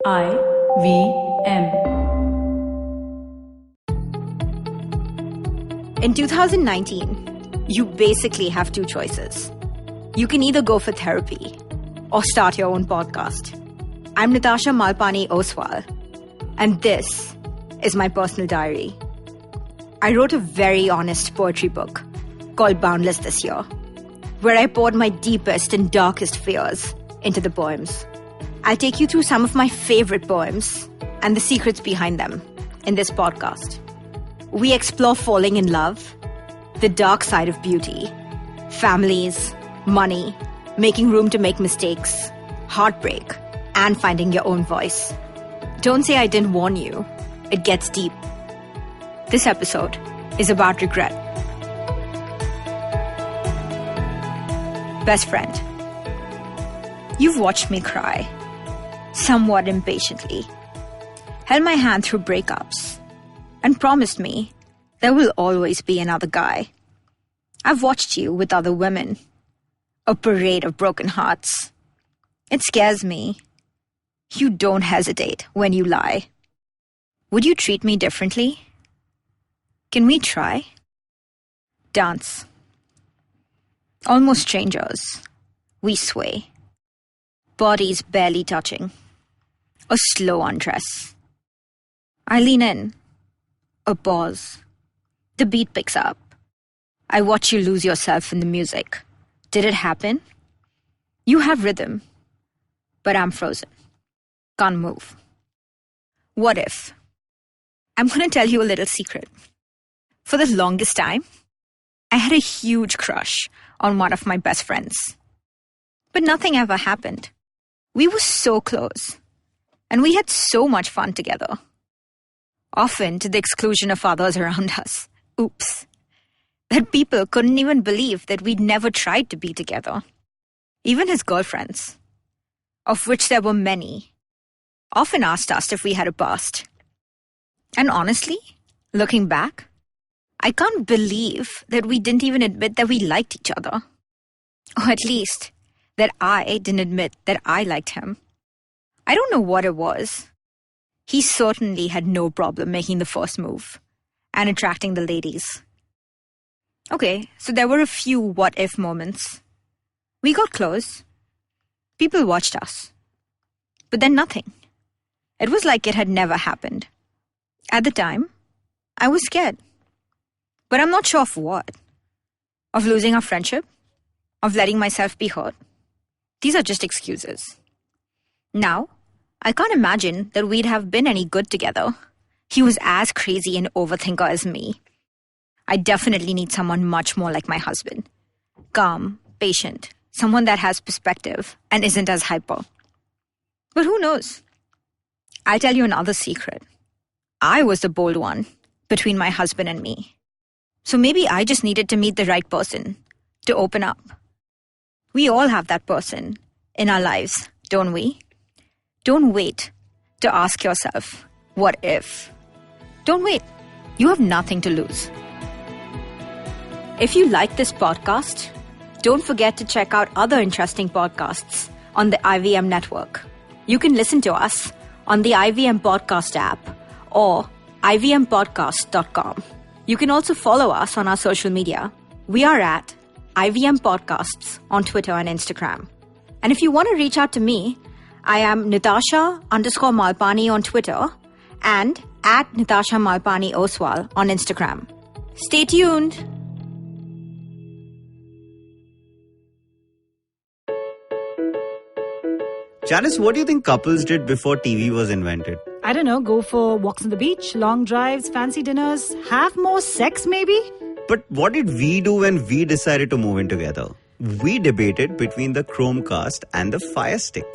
IVM. In 2019, you basically have two choices. You can either go for therapy or start your own podcast. I'm Natasha Malpani Oswal, and this is my personal diary. I wrote a very honest poetry book called Boundless this year, where I poured my deepest and darkest fears into the poems. I'll take you through some of my favorite poems and the secrets behind them in this podcast. We explore falling in love, the dark side of beauty, families, money, making room to make mistakes, heartbreak, and finding your own voice. Don't say I didn't warn you. It gets deep. This episode is about regret. Best friend, you've watched me cry, somewhat impatiently, held my hand through breakups, and promised me there will always be another guy. I've watched you with other women, a parade of broken hearts. It scares me. You don't hesitate when you lie. Would you treat me differently? Can we try? Dance. Almost strangers. We sway. Bodies barely touching. A slow undress. I lean in. A pause. The beat picks up. I watch you lose yourself in the music. Did it happen? You have rhythm, but I'm frozen. Can't move. What if? I'm going to tell you a little secret. For the longest time, I had a huge crush on one of my best friends. But nothing ever happened. We were so close, and we had so much fun together. Often to the exclusion of others around us. Oops. That people couldn't even believe that we'd never tried to be together. Even his girlfriends, of which there were many, often asked us if we had a past. And honestly, looking back, I can't believe that we didn't even admit that we liked each other. Or at least, that I didn't admit that I liked him. I don't know what it was. He certainly had no problem making the first move and attracting the ladies. Okay, so there were a few what-if moments. We got close. People watched us. But then nothing. It was like it had never happened. At the time, I was scared. But I'm not sure of what. Of losing our friendship? Of letting myself be hurt? These are just excuses. Now, I can't imagine that we'd have been any good together. He was as crazy an overthinker as me. I definitely need someone much more like my husband. Calm, patient, someone that has perspective and isn't as hyper. But who knows? I'll tell you another secret. I was the bold one between my husband and me. So maybe I just needed to meet the right person to open up. We all have that person in our lives, don't we? Don't wait to ask yourself, what if? Don't wait. You have nothing to lose. If you like this podcast, don't forget to check out other interesting podcasts on the IVM network. You can listen to us on the IVM Podcast app or ivmpodcast.com. You can also follow us on our social media. We are at IVM Podcasts on Twitter and Instagram. And if you want to reach out to me, I am Natasha_Malpani on Twitter and at Natasha Malpani Oswal on Instagram. Stay tuned. Janice, what do you think couples did before TV was invented? I don't know, go for walks on the beach, long drives, fancy dinners, have more sex maybe? But what did we do when we decided to move in together? We debated between the Chromecast and the Fire Stick.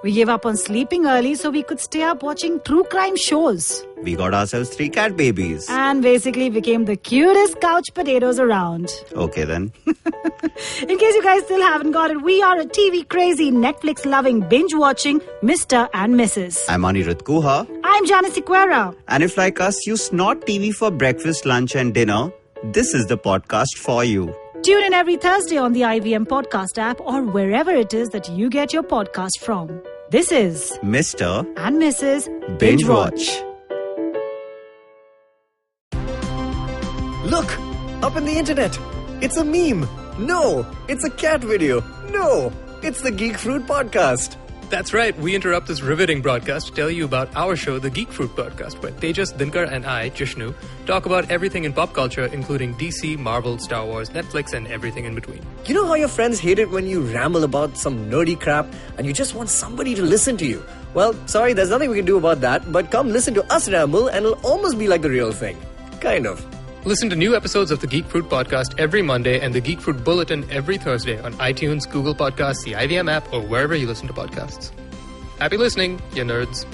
We gave up on sleeping early so we could stay up watching true crime shows. We got ourselves 3 cat babies. And basically became the cutest couch potatoes around. Okay then. In case you guys still haven't got it, we are a TV crazy, Netflix loving, binge watching Mr. and Mrs. I'm Anirudh Guha. I'm Janice Sequeira. And if like us you snort TV for breakfast, lunch and dinner, this is the podcast for you. Tune in every Thursday on the IVM Podcast app or wherever it is that you get your podcast from. This is Mr. and Mrs. Binge Watch. Look! Up in the internet! It's a meme! No! It's a cat video! No! It's the Geek Fruit Podcast! That's right, we interrupt this riveting broadcast to tell you about our show, the Geek Fruit Podcast, where Tejas, Dinkar, and I, Jishnu, talk about everything in pop culture, including DC, Marvel, Star Wars, Netflix, and everything in between. You know how your friends hate it when you ramble about some nerdy crap and you just want somebody to listen to you? Well, sorry, there's nothing we can do about that, but come listen to us ramble and it'll almost be like the real thing. Kind of. Listen to new episodes of the Geek Fruit Podcast every Monday and the Geek Fruit Bulletin every Thursday on iTunes, Google Podcasts, the IVM app, or wherever you listen to podcasts. Happy listening, you nerds.